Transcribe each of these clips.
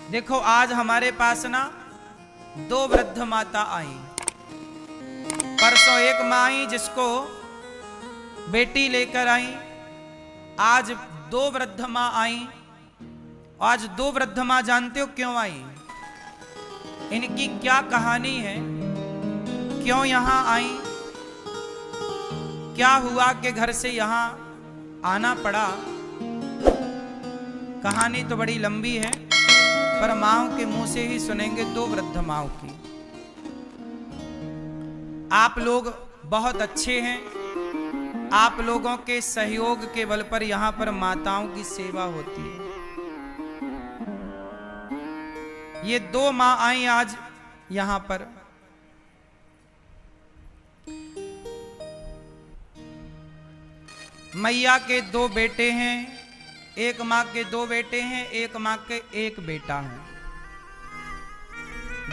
देखो आज हमारे पास ना दो वृद्ध माता आई। परसों एक माँ आई जिसको बेटी लेकर आई। आज दो वृद्ध माँ आई। आज दो वृद्ध माँ जानते हो क्यों आई? इनकी क्या कहानी है, क्यों यहां आई, क्या हुआ कि घर से यहां आना पड़ा। कहानी तो बड़ी लंबी है पर माओ के मुंह से ही सुनेंगे। दो वृद्ध माओ की। आप लोग बहुत अच्छे हैं। आप लोगों के सहयोग के बल पर यहां पर माताओं की सेवा होती है। ये दो माँ आई आज यहां पर। मैया के दो बेटे हैं। एक माँ के दो बेटे हैं, एक माँ के एक बेटा है।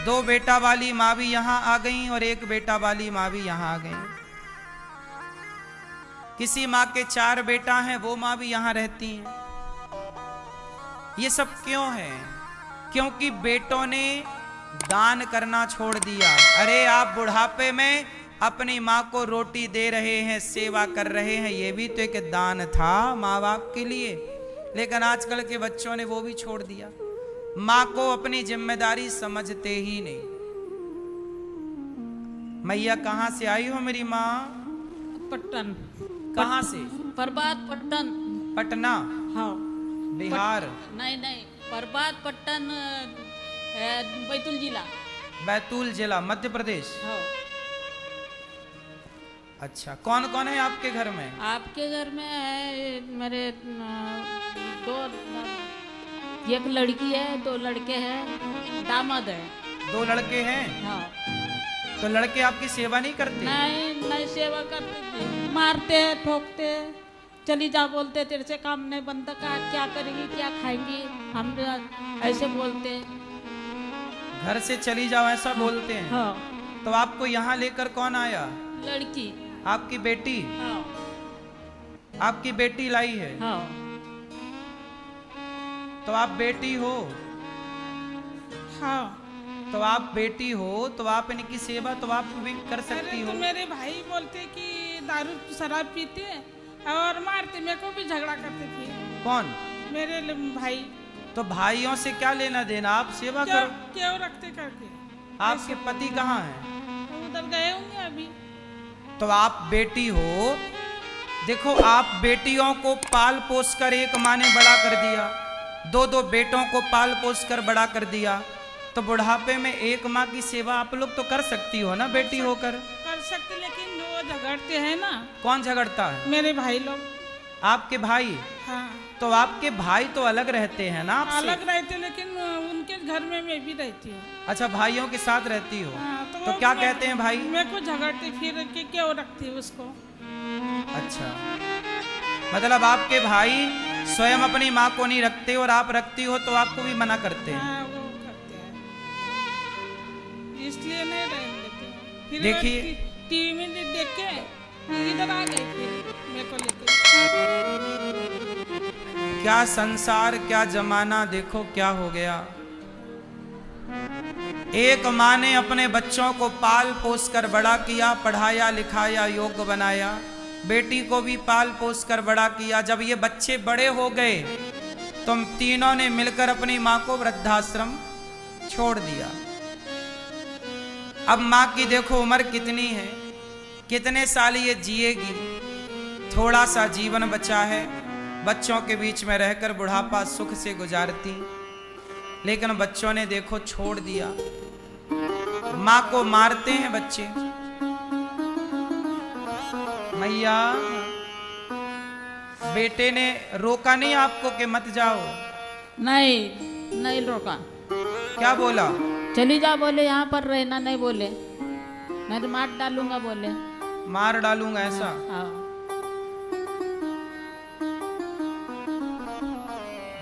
दो बेटा वाली माँ भी यहां आ गई और एक बेटा वाली माँ भी यहां आ गई। किसी माँ के चार बेटा हैं, वो माँ भी यहां रहती हैं। ये सब क्यों है? क्योंकि बेटों ने दान करना छोड़ दिया। अरे आप बुढ़ापे में अपनी माँ को रोटी दे रहे हैं, सेवा कर रहे हैं, ये भी तो एक दान था माँ बाप के लिए। लेकिन आजकल के बच्चों ने वो भी छोड़ दिया। माँ को अपनी जिम्मेदारी समझते ही नहीं। मैया कहाँ से आई हो मेरी माँ? पट्टन। कहाँ से? प्रभात पट्टन। पटना? हाँ। बिहार? नहीं नहीं, प्रभात पट्टन, बैतूल जिला। बैतूल जिला, मध्य प्रदेश। हाँ। अच्छा, कौन कौन है आपके घर में? आपके घर में है मेरे दो, एक लड़की है, दो लड़के हैं, दामाद है। दो लड़के हैं? हाँ। तो लड़के आपकी सेवा नहीं करते? नहीं नहीं, सेवा करते थे, मारते ठोकते, चली जा बोलते, तेरे से काम नहीं बनता का, क्या करेंगी, क्या खाएंगी, हम ऐसे बोलते। घर से चली जाओ ऐसा बोलते हैं? हाँ। तो आपको यहाँ लेकर कौन आया? लड़की। आपकी बेटी? हाँ। आपकी बेटी लाई है? हाँ। तो आप बेटी हो? हाँ। तो आप बेटी हो तो आप इनकी सेवा तो आप भी कर सकती हो। तो मेरे भाई बोलते कि दारू शराब पीते और मारते, मेरे को भी झगड़ा करते थे। कौन? मेरे भाई। तो भाइयों से क्या लेना देना? आप सेवा क्यों करो। क्यों रखते करके? आपके पति कहाँ हैं? उधर गए होंगे अभी। तो आप बेटी हो। देखो आप बेटियों को पाल पोस कर एक माँ ने बड़ा कर दिया, दो दो बेटों को पाल पोस कर बड़ा कर दिया। तो बुढ़ापे में एक माँ की सेवा आप लोग तो कर सकती हो ना बेटी होकर? कर सकते, लेकिन वो झगड़ते हैं ना। कौन झगड़ता है? मेरे भाई लोग। आपके भाई? हाँ। तो आपके भाई तो अलग रहते हैं ना आपसे? अलग रहते, लेकिन उनके घर में मैं भी रहती हूँ। अच्छा, भाइयों के साथ रहती हो? हाँ, तो क्या कहते हैं भाई? मेरे को झगड़ते फिर कि क्यों रखती है उसको। अच्छा, मतलब आपके भाई स्वयं अपनी माँ को नहीं रखते और आप रखती हो तो आपको भी मना करते हैं? हाँ, वो करते हैं, इसलिए नहीं रह लेते। फिर देखिए, टीवी में देख के इधर आ गए फिर मेरे को लेके। क्या संसार, क्या जमाना, देखो क्या हो गया। एक माँ ने अपने बच्चों को पाल पोस कर बड़ा किया, पढ़ाया लिखाया, योग्य बनाया। बेटी को भी पाल पोस कर बड़ा किया। जब ये बच्चे बड़े हो गए तो तीनों ने मिलकर अपनी माँ को वृद्धाश्रम छोड़ दिया। अब माँ की देखो उम्र कितनी है, कितने साल ये जिएगी। थोड़ा सा जीवन बचा है, बच्चों के बीच में रहकर बुढ़ापा सुख से गुजारती। लेकिन बच्चों ने देखो छोड़ दिया। माँ को मारते हैं बच्चे। मैया, बेटे ने रोका नहीं आपको कि मत जाओ? नहीं नहीं रोका। क्या बोला? चली जा बोले, यहाँ पर रहना नहीं बोले, मैं तो मार डालूंगा बोले। मार डालूंगा ऐसा? हाँ।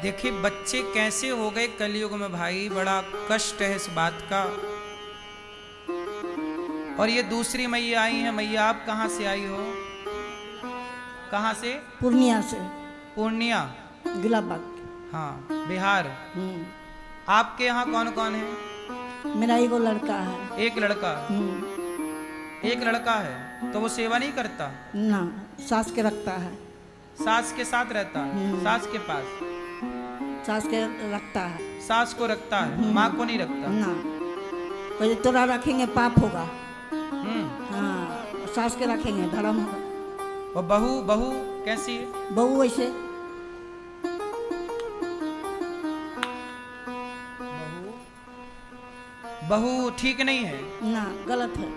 देखिए बच्चे कैसे हो गए कलयुग में भाई, बड़ा कष्ट है इस बात का। और ये दूसरी मैया आई है। मैया आप कहाँ से आई हो? कहाँ से? पूर्णिया से। पूर्णिया? गुलाबबाग। हाँ, बिहार। आपके यहाँ कौन कौन है? मेरा एगो लड़का है। एक लड़का। एक लड़का है तो वो सेवा नहीं करता? ना, सास के रखता है। सास के साथ रहता है? सास के पास? सास के रखता है। सास को रखता है, माँ को नहीं रखता? ना, कोई तोरा रखेंगे पाप होगा। हम्म। हाँ, सास के रखेंगे धर्म होगा। और बहू, बहू कैसी है? बहू वैसे बहू ठीक नहीं है? ना, गलत है।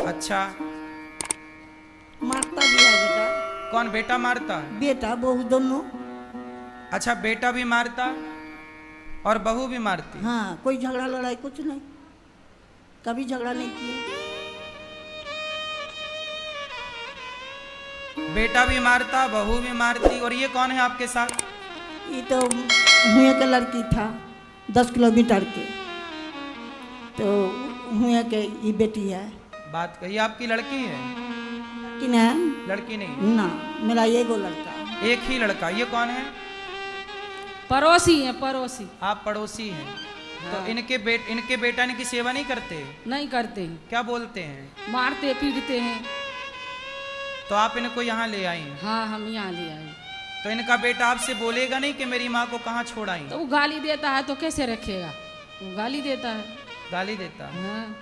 अच्छा, मारता भी है बेटा। कौन बेटा मारता है? बेटा बहू दोनों। अच्छा, बेटा भी मारता और बहू भी मारती? हाँ, कोई झगड़ा लड़ाई कुछ नहीं, कभी झगड़ा नहीं किया। बेटा भी मारता, बहू भी मारती। और ये कौन है आपके साथ? ये तो हुए के लड़की था 10 किलोमीटर के, तो हुए के ये बेटी है। बात कही, आपकी लड़की है कि ना? लड़की नहीं? ना, मेरा एगो लड़का है। एक ही लड़का। ये कौन है? पड़ोसी है, पड़ोसी। आप पड़ोसी हैं? तो इनके बेटा इनकी सेवा नहीं करते? नहीं करते हैं, क्या बोलते हैं? मारते पीटते हैं। तो आप इनको यहाँ ले आई हैं? हाँ, हम यहाँ ले आए। तो इनका बेटा आपसे बोलेगा नहीं कि मेरी माँ को कहाँ छोड़ आई? तो वो गाली देता है तो कैसे रखेगा? वो गाली देता है। गाली देता है? हाँ,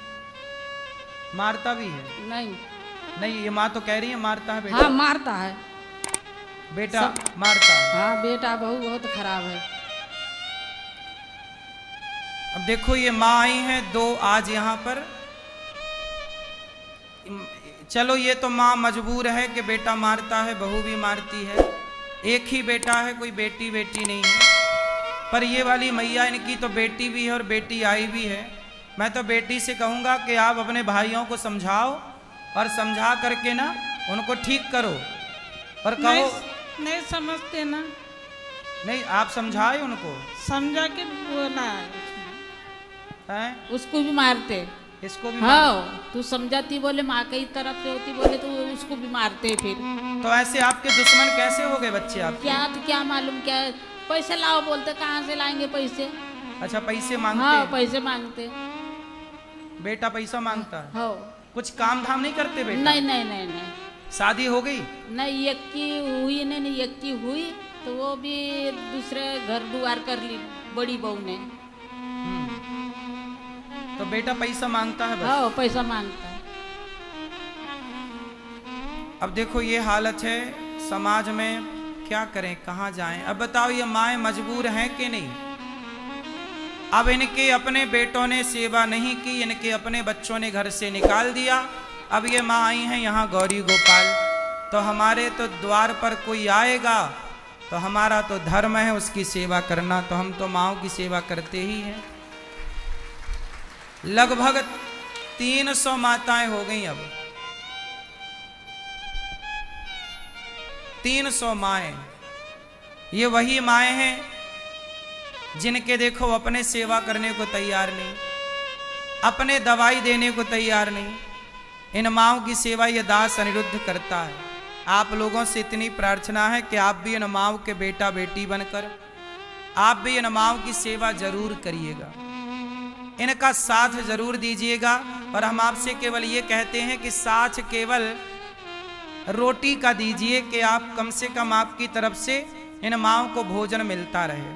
मारता भी है? नहीं। नहीं, ये माँ तो कह रही है मारता है बेटा। हाँ, मारता है। बेटा मारता है? हाँ, बेटा बहू बहुत खराब है। अब देखो, ये माँ आई हैं 2 आज यहाँ पर। चलो, ये तो माँ मजबूर है कि बेटा मारता है, बहू भी मारती है। एक ही बेटा है, कोई बेटी नहीं है। पर ये वाली मैया इनकी तो बेटी भी है और बेटी आई भी है। मैं तो बेटी से कहूँगा कि आप अपने भाइयों को समझाओ और समझा करके ना उनको ठीक करो और कहो। नहीं समझते ना। नहीं, आप समझाए उनको? समझा के बोला है। हैं? उसको भी मारते। इसको भी हाँ, तू समझाती बोले माँ की तरफ से होती बोले तो उसको भी मारते फिर। तो ऐसे आपके दुश्मन कैसे हो गए बच्चे आपके? क्या मालूम क्या पैसे लाओ बोलते, कहाँ से लाएंगे पैसे? अच्छा, पैसे मांगते? हाँ, पैसे मांगते। बेटा पैसा मांगता है? हाँ। कुछ काम धाम नहीं करते बेटा? नहीं नहीं नहीं नहीं। शादी हो गई? नहीं, एक की हुई नहीं, एक की हुई तो वो भी दूसरे घर दुआर कर ली बड़ी बहू ने। तो बेटा पैसा मांगता है बस? हाँ, पैसा मांगता है। अब देखो, ये हालत है समाज में, क्या करें, कहाँ जाएं? अब बताओ, ये माएँ मजबूर हैं कि नहीं? अब इनके अपने बेटों ने सेवा नहीं की, इनके अपने बच्चों ने घर से निकाल दिया। अब ये माँ आई हैं यहाँ गौरी गोपाल, तो हमारे तो द्वार पर कोई आएगा तो हमारा तो धर्म है उसकी सेवा करना, तो हम तो माँओं की सेवा करते ही हैं। लगभग 300 माताएं हो गई। अब 300 माएँ। ये वही माएँ हैं जिनके देखो अपने सेवा करने को तैयार नहीं, अपने दवाई देने को तैयार नहीं। इन माँओं की सेवा ये दास अनिरुद्ध करता है। आप लोगों से इतनी प्रार्थना है कि आप भी इन माँओं के बेटा बेटी बनकर आप भी इन माँओं की सेवा जरूर करिएगा, इनका साथ जरूर दीजिएगा। और हम आपसे केवल ये कहते हैं कि साथ केवल रोटी का दीजिए कि आप कम से कम आपकी तरफ से इन माँओं को भोजन मिलता रहे।